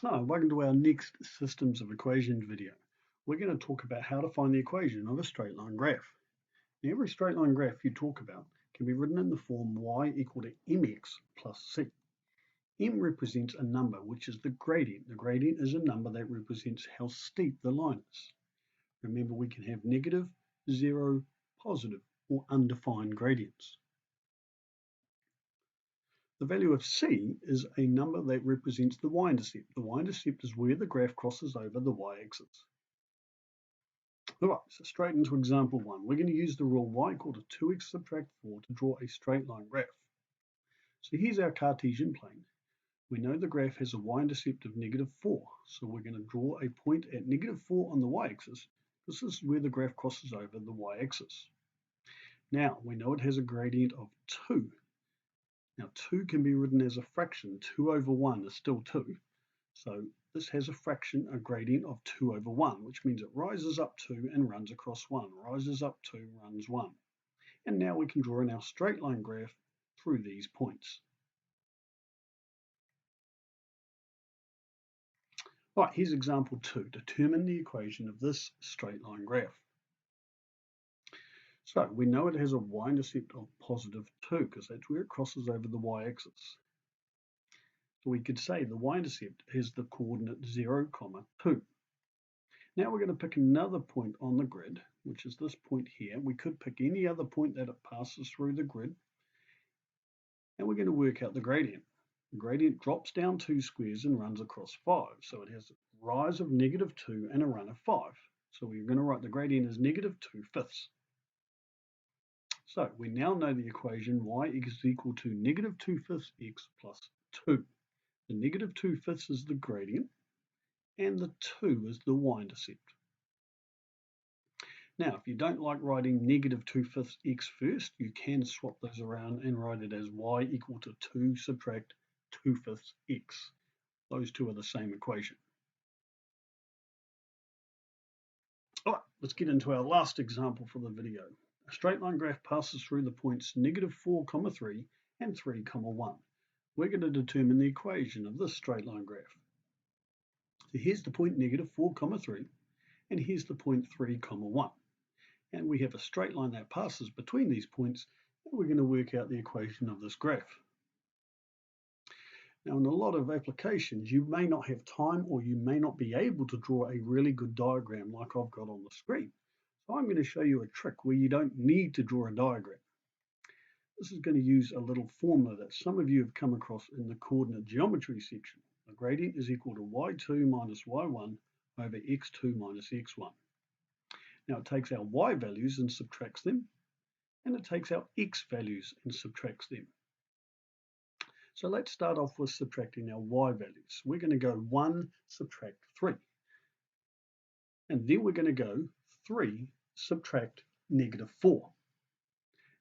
Hi, welcome to our next systems of equations video. We're going to talk about how to find the equation of a straight line graph. Now, every straight line graph you talk about can be written in the form y equal to mx plus c. M represents a number, which is the gradient. The gradient is a number that represents how steep the line is. Remember, we can have negative, 0, positive, or undefined gradients. The value of c is a number that represents the y-intercept. The y-intercept is where the graph crosses over the y-axis. All right, so straight into example 1. We're going to use the rule y equal to 2x subtract 4 to draw a straight line graph. So here's our Cartesian plane. We know the graph has a y-intercept of -4, so we're going to draw a point at -4 on the y-axis. This is where the graph crosses over the y-axis. Now, we know it has a gradient of 2. Now, 2 can be written as a fraction. 2 over 1 is still 2. So this has a fraction, a gradient of 2 over 1, which means it rises up 2 and runs across 1, rises up 2, runs 1. And now we can draw in our straight line graph through these points. Right, here's example 2. Determine the equation of this straight line graph. So we know it has a y-intercept of positive 2 because that's where it crosses over the y-axis. So we could say the y-intercept is the coordinate 0, 2. Now we're going to pick another point on the grid, which is this point here. We could pick any other point that it passes through the grid, and we're going to work out the gradient. The gradient drops down 2 squares and runs across 5. So it has a rise of -2 and a run of 5. So we're going to write the gradient as -2/5. So we now know the equation y is equal to -2/5 x plus 2. The -2/5 is the gradient, and the 2 is the y-intercept. Now, if you don't like writing -2/5 x first, you can swap those around and write it as y equal to 2 subtract 2/5 x. Those two are the same equation. All right, let's get into our last example for the video. A straight line graph passes through the points -4, 3 and 3, 1. We're going to determine the equation of this straight line graph. So here's the point -4, 3, and here's the point 3, 1. And we have a straight line that passes between these points, and we're going to work out the equation of this graph. Now, in a lot of applications, you may not have time or you may not be able to draw a really good diagram like I've got on the screen. So I'm going to show you a trick where you don't need to draw a diagram. This is going to use a little formula that some of you have come across in the coordinate geometry section. The gradient is equal to y2 minus y1 over x2 minus x1. Now it takes our y values and subtracts them, and it takes our x values and subtracts them. So let's start off with subtracting our y values. We're going to go 1 subtract 3. And then we're going to go 3 subtract -4.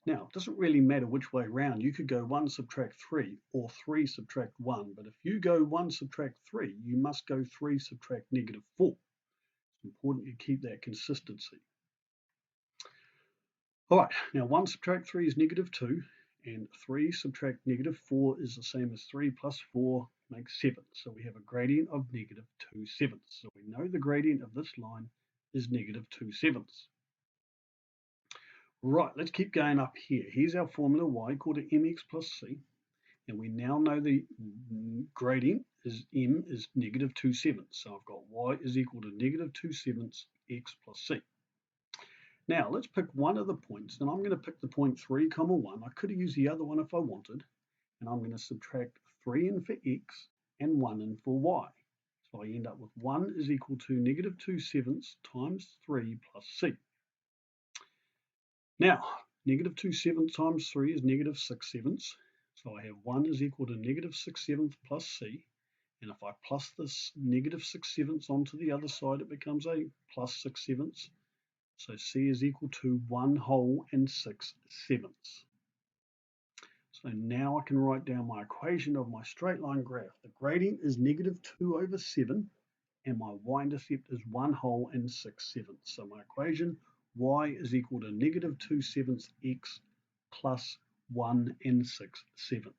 Now, it doesn't really matter which way around. You could go 1 subtract 3 or 3 subtract 1. But if you go 1 subtract 3, you must go 3 subtract -4. It's important you keep that consistency. All right, now 1 subtract 3 is -2, and 3 subtract -4 is the same as 3 plus 4 makes 7. So we have a gradient of -2/7. So we know the gradient of this line is -2/7. Right, let's keep going up here. Here's our formula, y equal to mx plus c. And we now know the gradient is m is -2/7. So I've got y is equal to -2/7 x plus c. Now let's pick one of the points, and I'm going to pick the point 3, 1. I could have used the other one if I wanted, and I'm going to subtract 3 in for x and 1 in for y. So I end up with 1 is equal to -2/7 times 3 plus c. Now, -2/7 times 3 is -6/7. So I have 1 is equal to -6/7 plus c. And if I plus this -6/7 onto the other side, it becomes a +6/7. So c is equal to 1 whole and 6/7. So now I can write down my equation of my straight line graph. The gradient is -2/7 and my y-intercept is 1 whole and 6/7. So my equation y is equal to -2/7 x plus 1 and 6/7.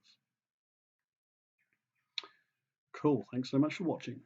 Cool, thanks so much for watching.